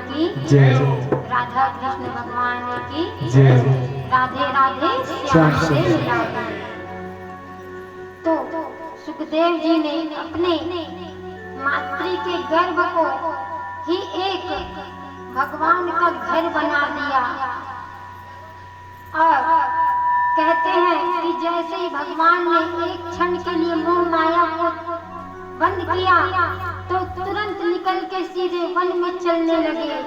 की जय। राधा कृष्ण भगवान की जय। राधे राधे श्याम से मिला दे। तो सुखदेव जी ने अपने मातृ के गर्भ को ही एक भगवान का घर बना दिया और कहते हैं कि जैसे ही भगवान ने एक क्षण के लिए मोह माया को बंद किया तो तुरंत निकल के सीधे वन में चलने लगे।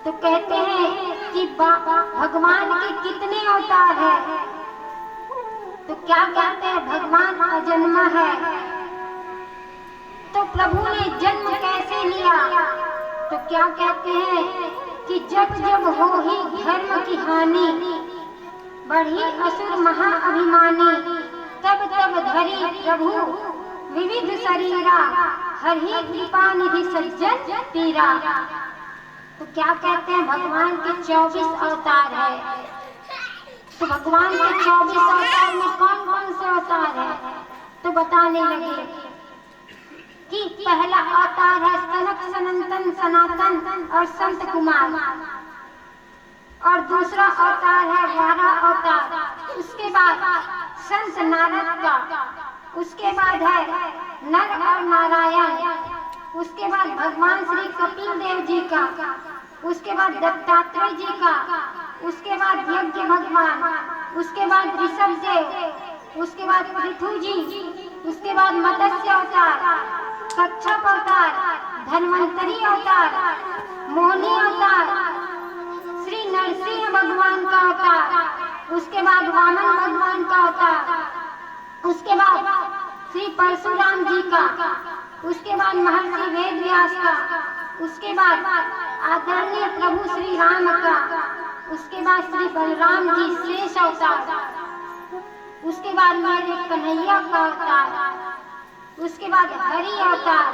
तो कहते हैं कि भगवान के कितने अवतार है, तो क्या कहते हैं भगवान अजन्मा है। तो प्रभु ने जन्म कैसे लिया, तो क्या कहते हैं कि जब जब हो ही धर्म की हानि, बढ़ी असुर महाअभिमानी, तब तब धरी प्रभु विविध शरीरा, हरि कृपा निधि सज्जन पीरा। तो क्या कहते हैं भगवान के 24 अवतार है। तो भगवान के 24 अवतार में कौन कौन से अवतार है, तो बताने लगे कि पहला अवतार है सनक सनंतन सनातन और संत कुमार, और दूसरा अवतार है वारा अवतार, उसके बाद संत नारद का, उसके बाद है नर और नारायण, उसके बाद भगवान श्री कपिल देव जी का, उसके बाद दत्तात्रेय जी का, उसके बाद यज्ञ भगवान, उसके बाद ऋषभ देव, उसके बाद पृथु जी, उसके बाद मत्स्य अवतार, कच्छप अवतार, धन्वंतरी अवतार, मोहिनी अवतार, श्री नरसिंह भगवान का अवतार, उसके बाद वामन भगवान का अवतार, उसके बाद श्री परशुराम जी का, उसके बाद महर्षि वेद व्यास का, उसके बाद आदरणीय प्रभु श्री राम का, उसके बाद श्री बलराम जी शेष अवतार, उसके बाद मेरे कन्हैया का अवतार, उसके बाद हरि अवतार,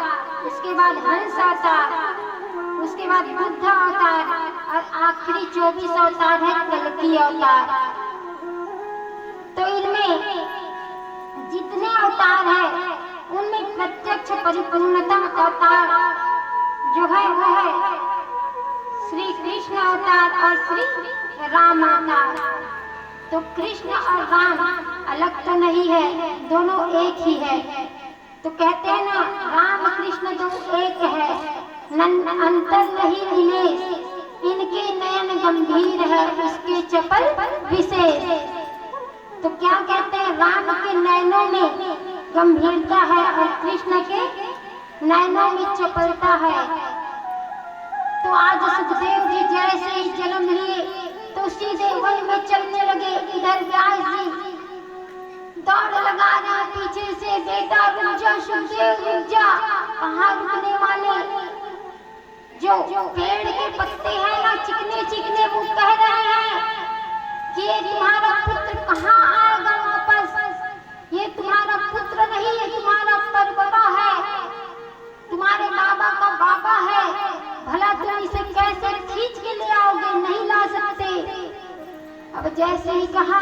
उसके बाद हंस अवतार, उसके बाद बुद्ध अवतार, और आखिरी 24 अवतार है कल्कि अवतार। तो इनमें जितने अवतार है उनमें प्रत्यक्ष परिपूर्णतम अवतार जो है वो है श्री कृष्ण अवतार और श्री राम अवतार। तो कृष्ण और राम अलग तो नहीं है, दोनों एक ही है। तो कहते हैं ना राम कृष्ण दो एक है, अंतर नहीं दिनेश, इनके नयन गंभीर है, उसके चपल विशेष। तो क्या कहते हैं राम के नयनों में गंभीरता है और कृष्ण के नयनों में चपलता है। तो आज सुखदेव जी जैसे ही जन्म लिए तो सीधे वन में चलने लगे। इधर व्यास जी दौड़ लगा रहे पीछे से, बेटा रुक जा सुखदेव रुक जा। कहाँ रुकने वाले, जो पेड़ के पत्ते हैं ना चिकने चिकने, वो कह रहे हैं कि ये तुम्हारा पुत्र कहाँ आएगा वापस, ये तुम्हारा पुत्र नहीं, ये तुम्हारा परबरा है, तुम्हारे बाबा का बाबा है, भला तुम इसे कैसे खींच के ले आओगे, नहीं ला सकते। अब जैसे ही कहा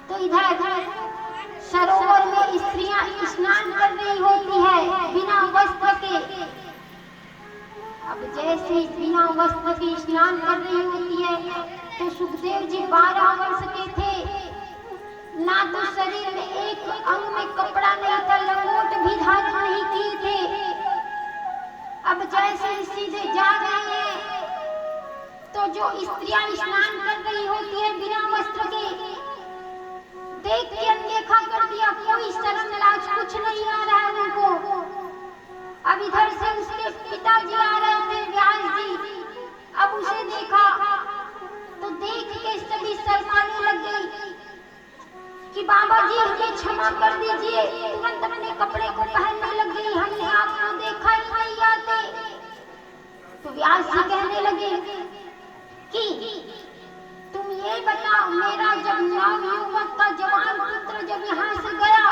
तो इधर सरोवर में स्त्रियां स्नान कर रही होती है बिना वस्त्र के। अब जैसे ही बिना वस्त्र के स्नान कर रही होती है तो सुखदेव जी 12 वर्ष के थे, ना तो शरीर में एक अंग में कपड़ा नहीं था, लंगोट भी धारण नहीं किए थे। अब जैसे ही सीधे जा रहे हैं तो जो स्त्रियां स्नान कर रही होती है बिना वस्त्र के, देख के अनदेखा कर दिया, कोई शर्म लाज कुछ नहीं आ रहा है उनको। अब इधर से उसके पिताजी आ रहे थे व्यास जी, अब उसे देखा तो देख के सभी शर्माने लग गई कि बाबा जी हमें क्षमा कर दीजिए। तुरंत अपने कपड़े को पहनने लग गई, हमने आपको देखा ही नहीं आते। तो व्यास जी कहने लगे कि तुम ये बताओ, मेरा जब नव युवक का जवान पुत्र जब यहाँ से गया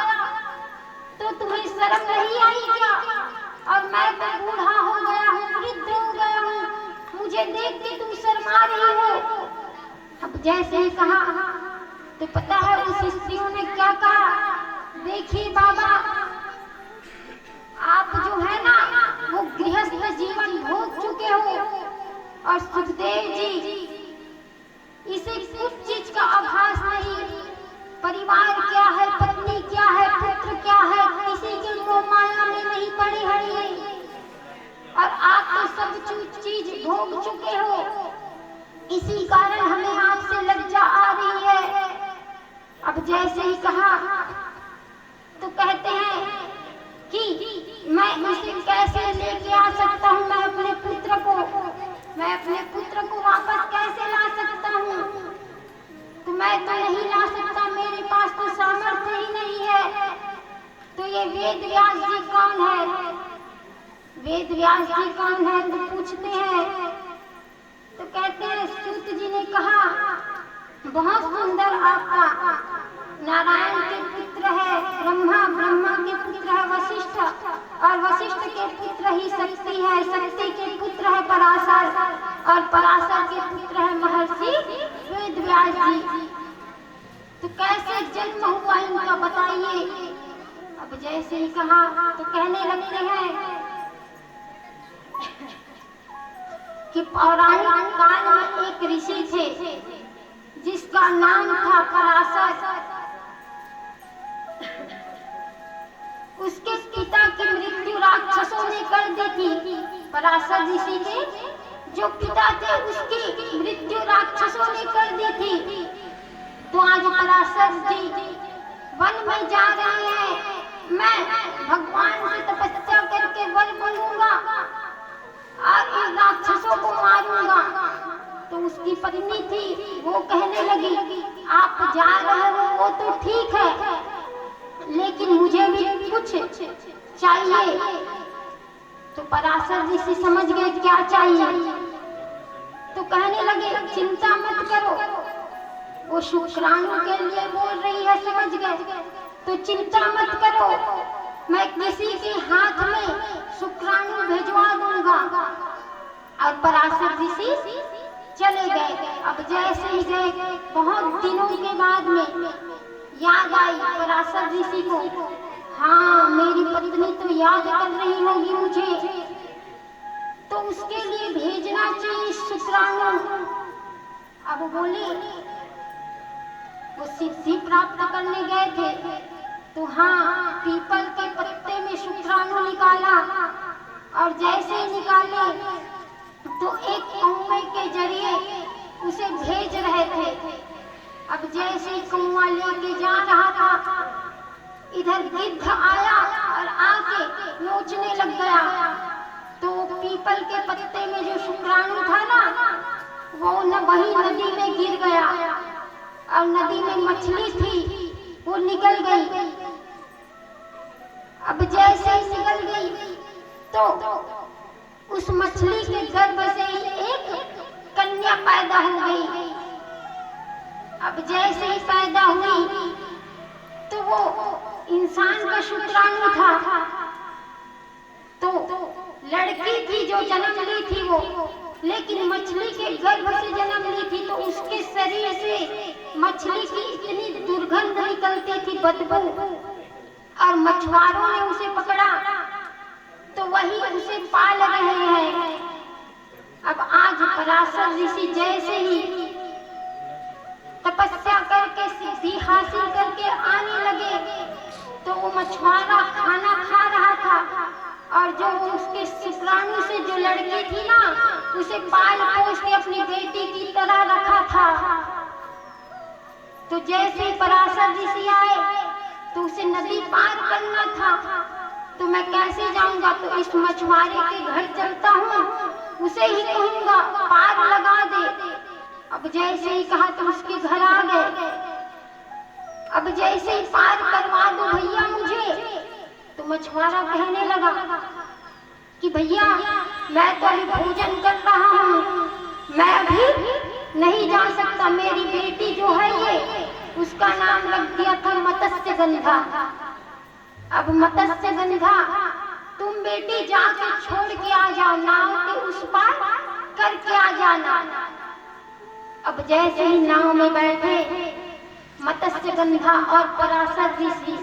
तो तुम्हें शर्म नहीं आई क्या? और मैं तो बूढ़ा हो गया हूँ, वृद्ध हो गया हूँ, मुझे देख के तुम शर्मा रही हो। अब जैसे ही कहा तो पता है उस स्त्रियों ने क्या कहा, देखिए बाबा आप जो है ना वो गृहस्थ जीवन भोग चुके और सुखदेव जी इसे कुछ चीज का आभास नहीं, परिवार क्या है, पत्नी क्या है, पुत्र क्या है, किसी के मोह माया में नहीं पड़े हैं और आप तो सब चीज भोग चुके हो, इसी कारण हमें आपसे लज्जा आ रही है। अब जैसे ही कहा तो कहते हैं कि मैं इसे कैसे लेके आ सकता हूँ, मैं अपने पुत्र को वापस कैसे ला सकता हूँ, तो मैं तो नहीं ला सकता, मेरे पास तो सामर्थ्य ही नहीं है। तो ये वेद व्यास जी कौन है? वेद व्यास जी कौन है तो पूछते हैं, तो कहते हैं सूत जी ने कहा बहुत सुंदर, आपका नारायण के पुत्र है ब्रह्मा, ब्रह्मा के पुत्र है वशिष्ठ और वशिष्ठ के पुत्र ही शक्ति है, शक्ति के पुत्र है पराशर और पराशर के पुत्र है महर्षि वेद व्यास जी। तो कैसे जन्म हुआ इनका बताइए। अब जैसे ही कहा तो कहने लगते हैं कि पौराणिक काल में एक ऋषि थे जिसका नाम था पराशर। उसके पिता की मृत्यु राक्षसों ने कर दी थी। पराशर ऋषि के जो पिता थे उसकी मृत्यु राक्षसों ने कर दी थी। तो आज पराशर जी वन में जा रहे हैं, मैं भगवान से तपस्या करके वर बनूंगा और इन राक्षसों को मारूंगा। तो उसकी पत्नी थी, वो कहने लगी आप जा रहे हो वो तो ठीक है, लेकिन मुझे भी कुछ चाहिए। तो पराशर ऋषि समझ गए क्या चाहिए, तो कहने लगे चिंता मत करो, वो शुक्राणु के लिए बोल रही है, समझ गए। तो चिंता मत करो, मैं किसी के हाथ में शुक्राणु भिजवा दूंगा। और पराशर ऋषि चले गए। अब जैसे ही गए बहुत दिनों के बाद में याद आई पराशर ऋषि को, हाँ मेरी पत्नी तो याद कर रही होगी मुझे, तो उसके लिए भेजना चाहिए शुक्राणु। अब बोले वो सिद्धि प्राप्त करने गए थे, तो हाँ पीपल के पत्ते में शुक्राणु निकाला और जैसे ही निकाले तो एक कौवे के जरिए उसे भेज रहे थे। अब जैसे ही कौवा लेके जा रहा था, इधर गिद्ध आया और आके नोचने लग गया। तो पीपल के पत्ते में जो शुक्राणु था ना, वो न वही नदी में गिर गया और नदी में मछली थी वो निकल गई। अब जैसे ही निकल गई तो उस मछली के गर्भ से एक कन्या पैदा हो गई। अब जैसे ही पैदा हुई तो वो इंसान का शुक्राणु था, तो लड़की थी जो जन्म ली थी वो, लेकिन मछली के गर्भ से जन्म ली थी। तो उसके शरीर से मछली की इतनी दुर्गंध निकलती थी, बदबू, और मछुआरों ने उसे पकड़ा तो वही उसे पाल रहे हैं। अब आज पराशर ऋषि जैसे ही तपस्या करके सिद्धि हासिल करके आने लगे, तो वो मछुआरा खाना खा रहा था और जो उसके शुक्राणु से जो लड़की थी ना, उसे पाल पोस के अपनी बेटी की तरह रखा था। तो जैसे ही पराशर ऋषि आए तो उसे नदी पार करना था, तो मैं कैसे जाऊंगा, तो इस मछुआरे के घर चलता हूँ, उसे ही कहूंगा पार लगा दे। अब जैसे ही कहा तो उसके घर आ गए। अब जैसे ही पार करवा दो भैया मुझे, तो मछुआरा कहने लगा कि भैया मैं तो अभी भोजन कर रहा हूँ, मैं अभी नहीं जा सकता। मेरी बेटी जो है ये, उसका नाम रख दिया था मत्स्यगंधा। अब मत्स्यगंधा तुम बेटी जाके छोड़ के आ जाओ, नाव के उस पार करके आ जाना। अब जैसे ही नाव में बैठे मत्स्यगंधा और पराशर ऋषि,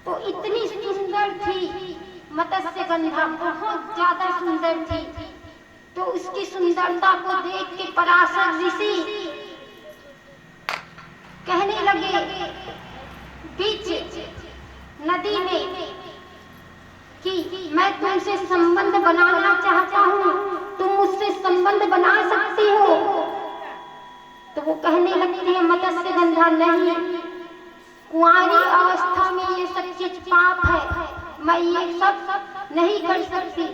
तो इतनी सुंदर थी मत्स्यगंधा, बहुत ज्यादा सुंदर थी। तो उसकी सुंदरता को देख के पराशर ऋषि कहने लगे बीच नदी में कि मैं तुमसे संबंध बनाना चाहता हूँ, तुम मुझसे संबंध बना सकती हो। तो वो कहने लगती है मत्स्यगंधा, नहीं, कुंवारी अवस्था में ये सब चीज पाप है, मैं ये सब नहीं कर सकती।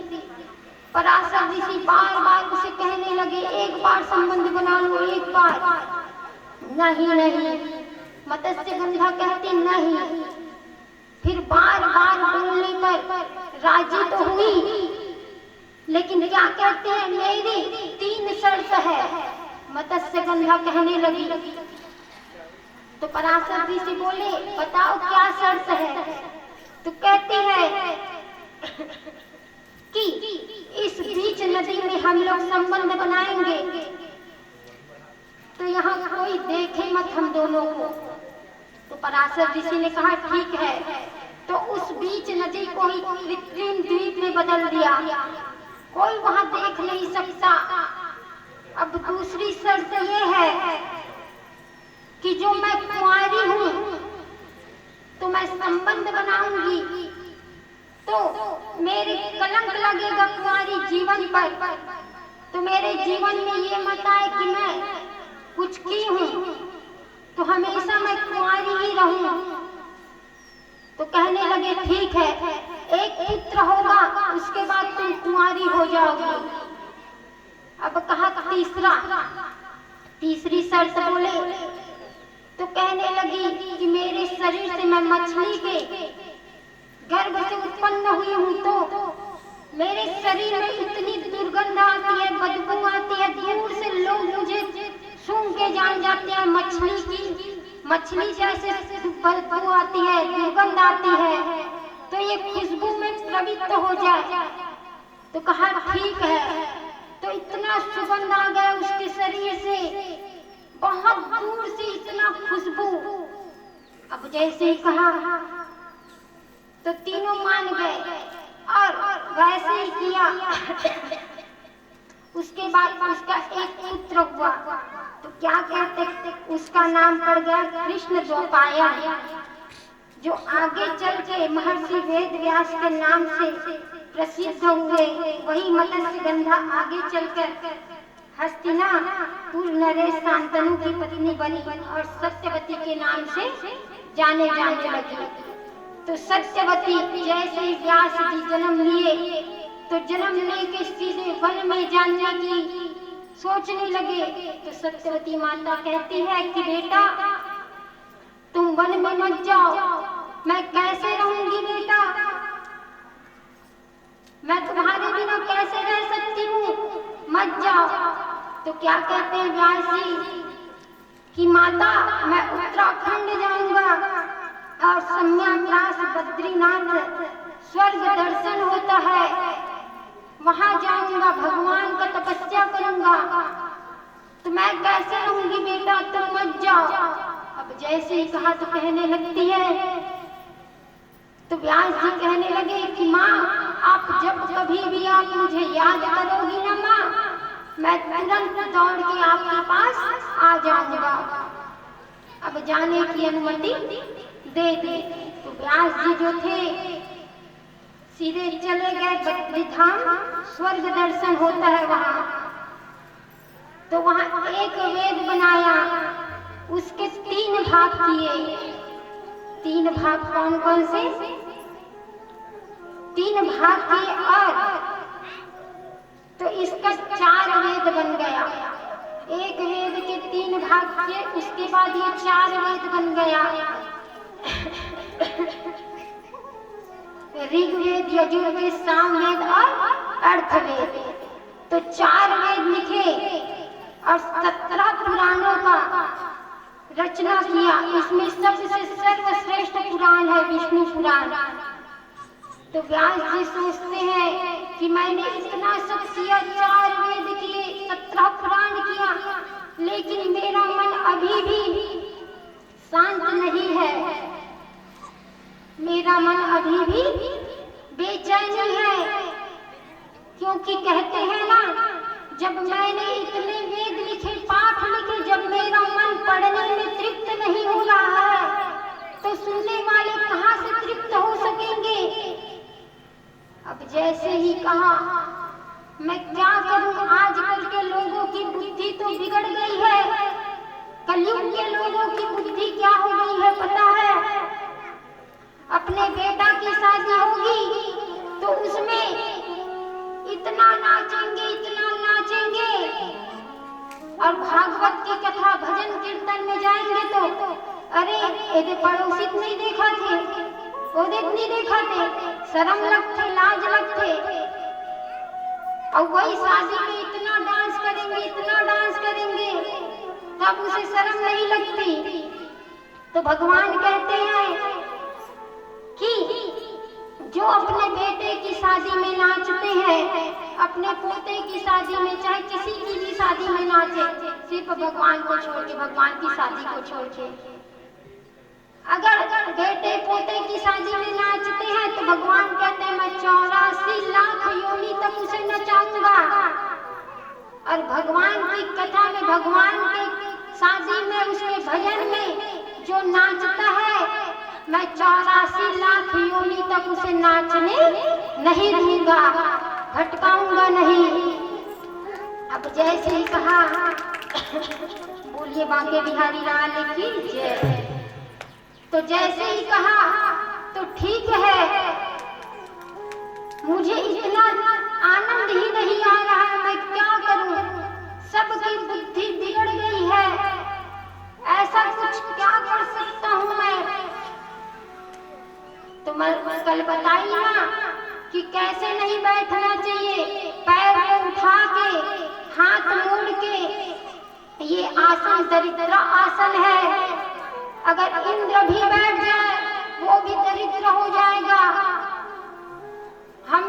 पराशर ऋषि बार बार उसे कहने लगे एक बार संबंध बना लो, एक बार। नहीं नहीं, मत्स्यगंधा कहती नहीं। फिर बार बार बोलने पर राजी तो हुई, लेकिन क्या कहते हैं, मेरी 3 शर्त है, मत्स्यगंधा कहने लगी। तो पराशर ऋषि बोले बताओ क्या शर्त है। तो कहती है कि इस बीच नदी में हम लोग संबंध बनाएंगे, तो यहाँ कोई देखे मत हम दोनों को। तो पराशर ऋषि ने कहा ठीक है। तो उस बीच नदी को ही कृत्रिम द्वीप में बदल दिया, कोई वहां देख नहीं सकता। अब दूसरी शर्त ये है कि जो मैं कुंवारी हूँ तो मैं संबंध बनाऊंगी तो मेरे कलंक लगेगा कुंवारी जीवन पर, तो मेरे जीवन में ये मत आए कि मैं कुछ की हूँ, तो हमेशा मैं कुंवारी ही रहूं। तो कहने लगे ठीक है, एक पुत्र होगा उसके बाद तुम कुंवारी हो जाओगी। अब कहा तीसरी शर्त बोले। तो कहने लगी कि मेरे शरीर से मैं मछली के गर्भ से उत्पन्न हुई हूँ, तो मेरे शरीर में इतनी दुर्गंध आती है, बदबू आती है, दूर से लोग मुझे सूंघ के जान जाते हैं, मछली जैसे बदबू आती है, दुर्गंध आती है, तो ये खुशबू में प्रवृत्त हो जाए। तो कहा ठीक है। तो इतना सुगंध आ गया उसके शरीर से, बहुत दूर से इतना खुशबू। अब जैसे ही कहा तो तीनों मान गए और वैसे ही किया। उसके बाद उसका एक पुत्र हुआ, तो क्या कहते, उसका नाम पड़ गया कृष्ण द्वैपायन, जो आगे चल के महर्षि वेद व्यास के नाम से प्रसिद्ध हुए। वही मत्स्यगंधा आगे चलकर हस्तिनापुर नरेश शांतनु की पत्नी बनी और सत्यवती के नाम से जाने लगी। तो सत्यवती जैसे व्यास जी जन्म लिए, तो जन्म लेके सीधे वन में जाने की सोचने लगे। तो सत्यवती माता कहती है कि बेटा तुम वन में मत जाओ, मैं कैसे रहूंगी बेटा, मैं तुम्हारे बिना कैसे रह सकती हूँ, मत जाओ। तो क्या कहते हैं व्यास जी कि माता मैं उत्तराखंड जाऊंगा और सम्याग्रास बद्रीनाथ स्वर्ग दर्शन होता है, वहां जाऊंगा, भगवान का तपस्या करूंगा, तो मैं कैसे रहूंगी बेटा, तुम मत जाओ। अब जैसे ही कहा तो कहने लगती है, तो व्यास जी कहने लगे कि माँ आप जब कभी भी आप मुझे याद करोगी ना माँ, मैं तुरंत दौड़ के आपके पास आ जाऊंगा। अब जाने की अनुमति दे दी। तो व्यास जी जो थे सीधे चले गए बद्री धाम, स्वर्ग दर्शन होता है वहां। तो वहां एक वेद बनाया, उसके 3 भाग किए। 3 भाग कौन कौन से? 3 भाग किए और तो इसका 4 वेद बन गया। एक वेद के 3 भाग किए, उसके बाद ये 4 वेद बन गया। ऋग्वेद, यजुर्वेद, सामवेद और अर्थवेद। तो 4 वेद लिखे और 17 पुराणों का रचना किया। इसमें सबसे सर्वश्रेष्ठ पुराण है विष्णु पुराण। तो व्यास जी सोचते हैं कि मैंने इतना सब किया, 4 वेद किए, 17 पुराण किया, लेकिन मेरा मन अभी भी शांत नहीं है, मेरा मन अभी भी बेचैनी है। क्योंकि कहते हैं ना जब मैंने इतने वेद लिखे, पाठ लिखे, जब मेरा मन पढ़ने में तृप्त नहीं हो रहा है तो सुनने वाले कहाँ से तृप्त हो सकेंगे। अब जैसे ही कहा, मैं क्या करूं, आजकल के लोगों की बुद्धि तो बिगड़ गई है। कलयुग के लोगों की बुद्धि क्या हो गई है पता है? अपने बेटा की शादी होगी तो उसमें इतना नाचेंगे, इतना नाचेंगे, और भागवत की कथा भजन कीर्तन में जाएंगे तो अरे ये पड़ोसी नहीं देखा थे, वो नहीं देखा थे, शर्म लगते, लाज लगते। और वही शादी में इतना डांस करेंगे, इतना डांस करेंगे, तब उसे शर्म नहीं लगती। तो भगवान कहते हैं कि जो अपने बेटे की शादी में नाचते हैं, अपने पोते की शादी में, चाहे किसी की भी शादी में नाचे, सिर्फ भगवान को छोड़ के, भगवान की शादी को छोड़ के। अगर बेटे पोते की शादी में नाचते हैं तो भगवान कहते हैं मैं 84 लाख योनि तक उसे नचाऊंगा। और भगवान की कथा में, भगवान के शादी में, उसके भजन में जो नाचता है, मैं 84 लाख योनि तक उसे नाचने नहीं दूंगा, भटकाऊंगा नहीं। अब जैसे ही कहा, बोलिए बांके बिहारी लाल की जय। तो जैसे ही कहा तो ठीक है, मुझे इतना आनंद ही नहीं आ रहा है, मैं क्या करूं, सबकी बुद्धि बिगड़ गई है, ऐसा कुछ क्या कर सकता हूं मैं। तो मैं कल बताई ना कि कैसे नहीं बैठना चाहिए, पैर को उठा के, हाथ मोड़ के। ये आसन दरिद्र आसन है, अगर इंद्र भी बैठ जाए वो भी दरिद्र हो जाएगा। हम